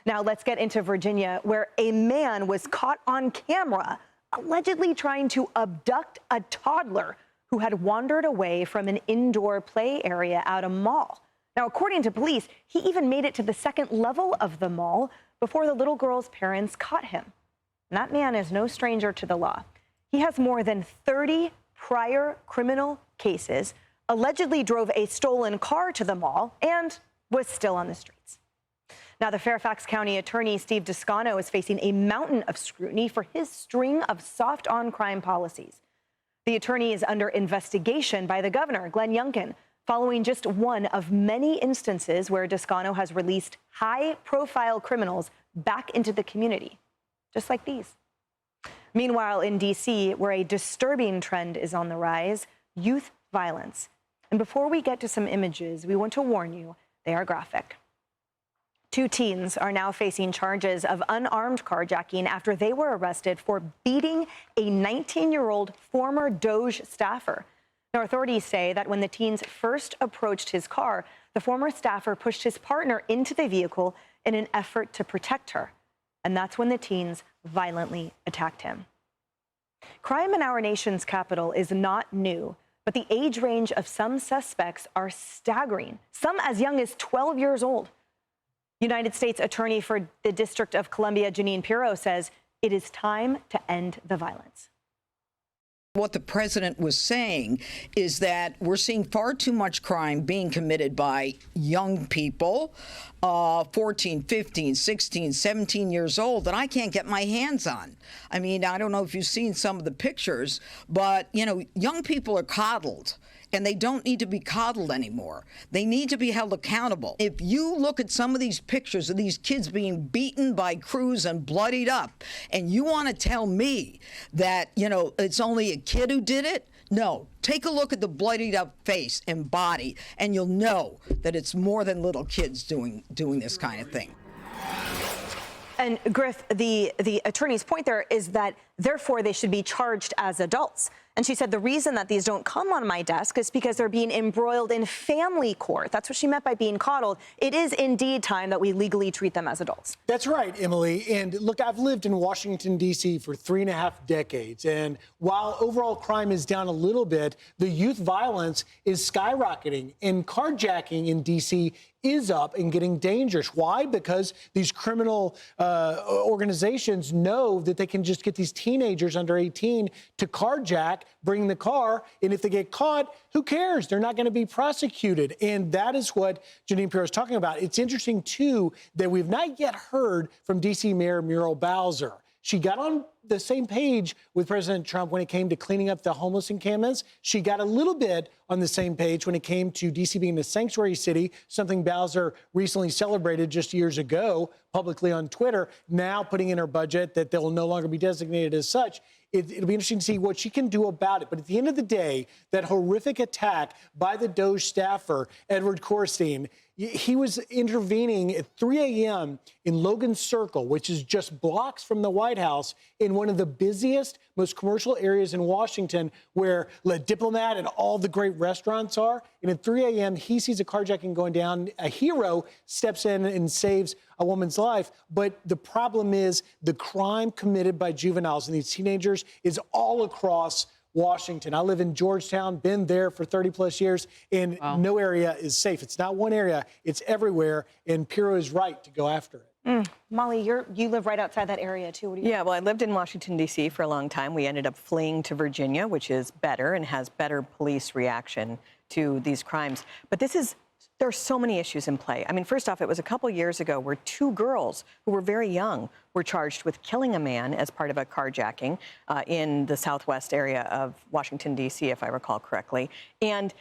Now let's get into Virginia, where a man was caught on camera allegedly trying to abduct a toddler who had wandered away from an indoor play area at a mall. Now, according to police, he even made it to the second level of the mall before the little girl's parents caught him. And that man is no stranger to the law. He has more than 30 prior criminal cases, allegedly drove a stolen car to the mall, and was still on the streets. Now, the Fairfax County Attorney, Steve Descano, is facing a mountain of scrutiny for his string of soft on crime policies. The attorney is under investigation by the governor, Glenn Youngkin, following just one of many instances where Descano has released high-profile criminals back into the community, just like these. Meanwhile, in D.C., where a disturbing trend is on the rise, youth violence. And before we get to some images, we want to warn you, they are graphic. 2 teens are now facing charges of unarmed carjacking after they were arrested for beating a 19-year-old former Doge staffer. Now, authorities say that when the teens first approached his car, the former staffer pushed his partner into the vehicle in an effort to protect her. And that's when the teens violently attacked him. Crime in our nation's capital is not new, but the age range of some suspects are staggering, some as young as 12 years old. United States Attorney for the District of Columbia, Jeanine Pirro, says it is time to end the violence. What the president was saying is that we're seeing far too much crime being committed by young people, 14, 15, 16, 17 years old, that I can't get my hands on. I mean, I don't know if you've seen some of the pictures, but, you know, young people are coddled. And they don't need to be coddled anymore. They need to be held accountable. If you look at some of these pictures of these kids being beaten by crews and bloodied up, and you want to tell me that, you know, it's only a kid who did it, no. Take a look at the bloodied up face and body, and you'll know that it's more than little kids doing this kind of thing. And Griff, the attorney's point there is that, therefore, they should be charged as adults. And she said the reason that these don't come on my desk is because they're being embroiled in family court. That's what she meant by being coddled. It is indeed time that we legally treat them as adults. That's right, Emily. And look, I've lived in Washington, D.C. for 3.5 decades. And while overall crime is down a little bit, the youth violence is skyrocketing. And carjacking in D.C. is up and getting dangerous. Why? Because these criminal organizations know that they can just get these teenagers under 18 to carjack, bring the car, and if they get caught, who cares? They're not going to be prosecuted. And that is what Jeanine Pirro is talking about. It's interesting, too, that we've not yet heard from D.C. Mayor Muriel Bowser. She got on the same page with President Trump when it came to cleaning up the homeless encampments. She got a little bit on the same page when it came to D.C. being a sanctuary city, something Bowser recently celebrated just years ago publicly on Twitter, now putting in her budget that they will no longer be designated as such. It'll be interesting to see what she can do about it. But at the end of the day, that horrific attack by the Doge staffer, Edward Korstein, he was intervening at 3 a.m. in Logan Circle, which is just blocks from the White House, in one of the busiest, most commercial areas in Washington, where Le Diplomat and all the great restaurants are. And at 3 a.m., he sees a carjacking going down. A hero steps in and saves a woman's life. But the problem is the crime committed by juveniles and these teenagers is all across Washington. I live in Georgetown, been there for 30 plus years, and no area is safe. It's not one area, it's everywhere, and Pirro is right to go after it. Molly, you live right outside that area, too. What do you Yeah, well, I lived in Washington, D.C. for a long time. We ended up fleeing to Virginia, which is better and has better police reaction to these crimes. But there are so many issues in play. I mean, first off, it was a couple years ago where 2 girls who were very young were charged with killing a man as part of a carjacking in the southwest area of Washington, D.C., if I recall correctly. And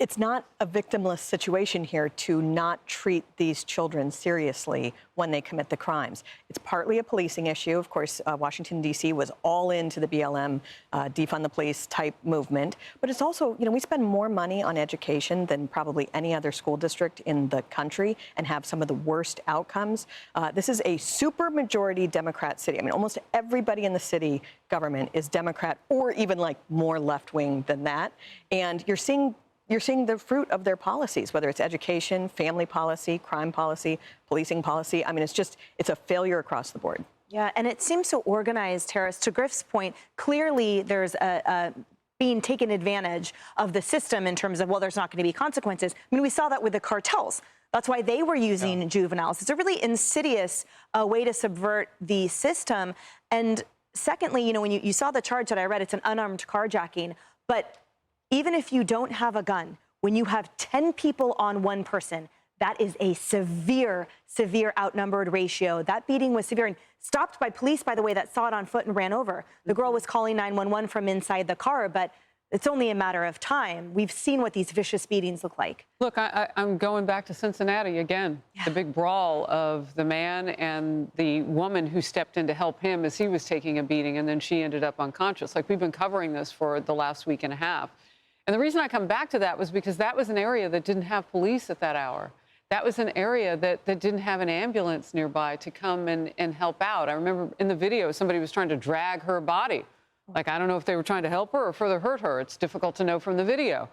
it's not a victimless situation here to not treat these children seriously when they commit the crimes. It's partly a policing issue. Of course, Washington, D.C. was all into the BLM, defund the police type movement. But it's also, you know, we spend more money on education than probably any other school district in the country and have some of the worst outcomes. This is a super majority Democrat city. I mean, almost everybody in the city government is Democrat or even like more left wing than that. And you're seeing you're seeing the fruit of their policies, whether it's education, family policy, crime policy, policing policy. I mean, it's a failure across the board. Yeah, and it seems so organized, Harris. To Griff's point, clearly there's being taken advantage of the system in terms of, well, there's not going to be consequences. I mean, we saw that with the cartels. That's why they were using juveniles. It's a really insidious way to subvert the system. And secondly, you know, when you saw the charge that I read, it's an unarmed carjacking. But even if you don't have a gun, when you have 10 people on one person, that is a severe, severe outnumbered ratio. That beating was severe and stopped by police, by the way, that saw it on foot and ran over. The girl was calling 911 from inside the car, but it's only a matter of time. We've seen what these vicious beatings look like. Look, I'm going back to Cincinnati again. Yeah. The big brawl of the man and the woman who stepped in to help him as he was taking a beating, and then she ended up unconscious. Like, we've been covering this for the last week and a half. And the reason I come back to that was because that was an area that didn't have police at that hour. That was an area that didn't have an ambulance nearby to come and help out. I remember in the video, somebody was trying to drag her body. Like, I don't know if they were trying to help her or further hurt her. It's difficult to know from the video.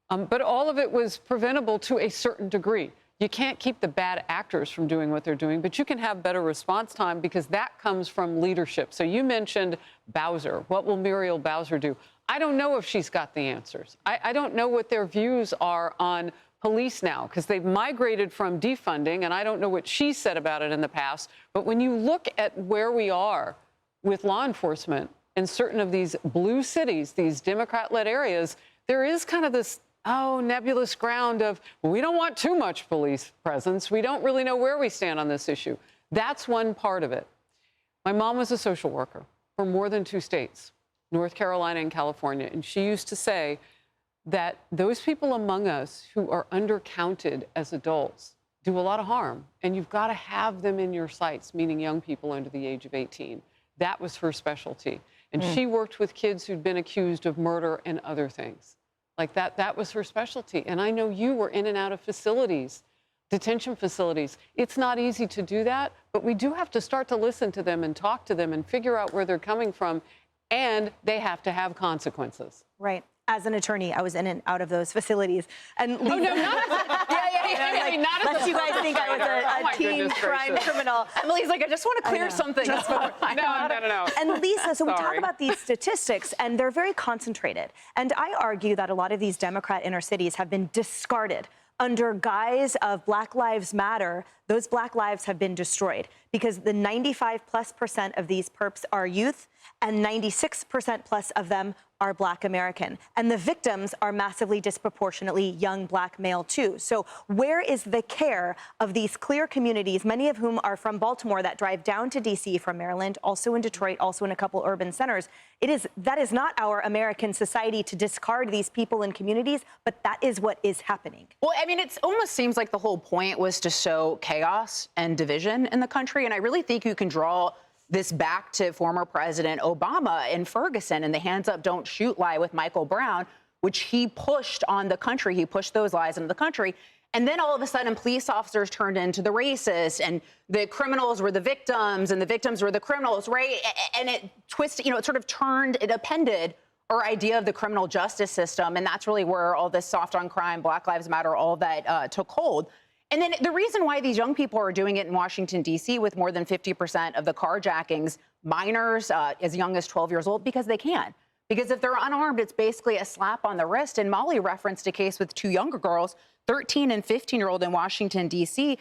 But all of it was preventable to a certain degree. You can't keep the bad actors from doing what they're doing, but you can have better response time because that comes from leadership. So you mentioned Bowser. What will Muriel Bowser do? I don't know if she's got the answers. I don't know what their views are on police now, because they've migrated from defunding, and I don't know what she said about it in the past. But when you look at where we are with law enforcement in certain of these blue cities, these Democrat-led areas, there is kind of this, nebulous ground of, well, we don't want too much police presence. We don't really know where we stand on this issue. That's one part of it. My mom was a social worker for more than 2 states, North Carolina and California, and she used to say that those people among us who are undercounted as adults do a lot of harm, and you've got to have them in your sights, meaning young people under the age of 18. That was her specialty. And she worked with kids who'd been accused of murder and other things. Like that was her specialty. And I know you were in and out of facilities, detention facilities. It's not easy to do that, but we do have to start to listen to them and talk to them and figure out where they're coming from, and they have to have consequences. Right. As an attorney, I was in and out of those facilities. And Lisa, not lest you guys think I was a teen crime criminal. Emily's like, I just want to clear something. No. And Lisa, so we talk about these statistics, and they're very concentrated. And I argue that a lot of these Democrat inner cities have been discarded under guise of Black Lives Matter. Those Black lives have been destroyed because the 95+% of these perps are youth, and 96% plus of them are Black American. And the victims are massively disproportionately young Black male, too. So where is the care of these clear communities, many of whom are from Baltimore, that drive down to D.C. from Maryland, also in Detroit, also in a couple urban centers? That is not our American society to discard these people and communities, but that is what is happening. Well, I mean, it almost seems like the whole point was to sow chaos and division in the country. And I really think you can draw this back to former President Obama in Ferguson and the hands up, don't shoot lie with Michael Brown, which he pushed on the country. He pushed those lies into the country. And then all of a sudden, police officers turned into the racists, and the criminals were the victims, and the victims were the criminals, right? And it twisted, it sort of turned, it appended our idea of the criminal justice system. And that's really where all this soft on crime, Black Lives Matter, all that took hold. And then the reason why these young people are doing it in Washington, D.C., with more than 50% of the carjackings, minors as young as 12 years old, because they can. Because if they're unarmed, it's basically a slap on the wrist. And Molly referenced a case with 2 younger girls, 13 and 15-year-old in Washington, D.C.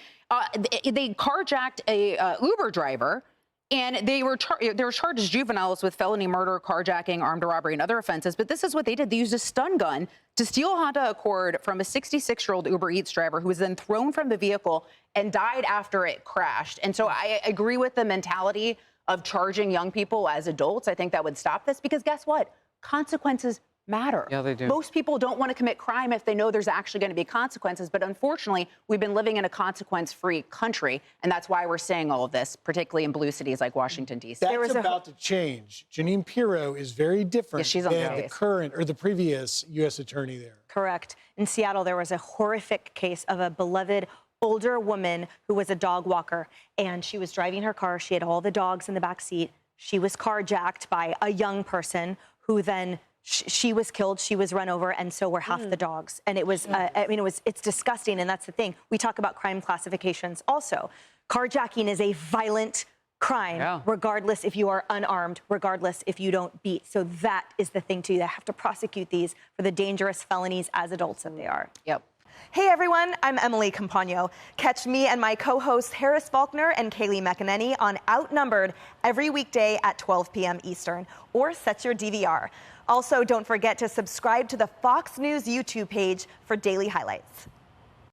They carjacked a Uber driver, and they were charged as juveniles with felony murder, carjacking, armed robbery, and other offenses. But this is what they did. They used a stun gun to steal a Honda Accord from a 66-year-old Uber Eats driver who was then thrown from the vehicle and died after it crashed. And so I agree with the mentality of charging young people as adults. I think that would stop this because guess what? Consequences matter. Yeah, they do. Most people don't want to commit crime if they know there's actually going to be consequences. But unfortunately, we've been living in a consequence-free country. And that's why we're seeing all of this, particularly in blue cities like Washington, D.C. That's about to change. Janine Pirro is very different she's on than the the current or the previous U.S. attorney there. Correct. In Seattle, there was a horrific case of a beloved older woman who was a dog walker, and she was driving her car. She had all the dogs in the back seat. She was carjacked by a young person who then she was killed, she was run over, and so were half the dogs. And it was, it's disgusting, and that's the thing. We talk about crime classifications also. Carjacking is a violent crime, regardless if you are unarmed, regardless if you don't beat. So that is the thing, too. They have to prosecute these for the dangerous felonies as adults that they are. Yep. Hey everyone, I'm Emily Campagno. Catch me and my co-hosts Harris Faulkner and Kaylee McEnany on Outnumbered every weekday at 12 p.m. Eastern, or set your DVR. Also, don't forget to subscribe to the Fox News YouTube page for daily highlights.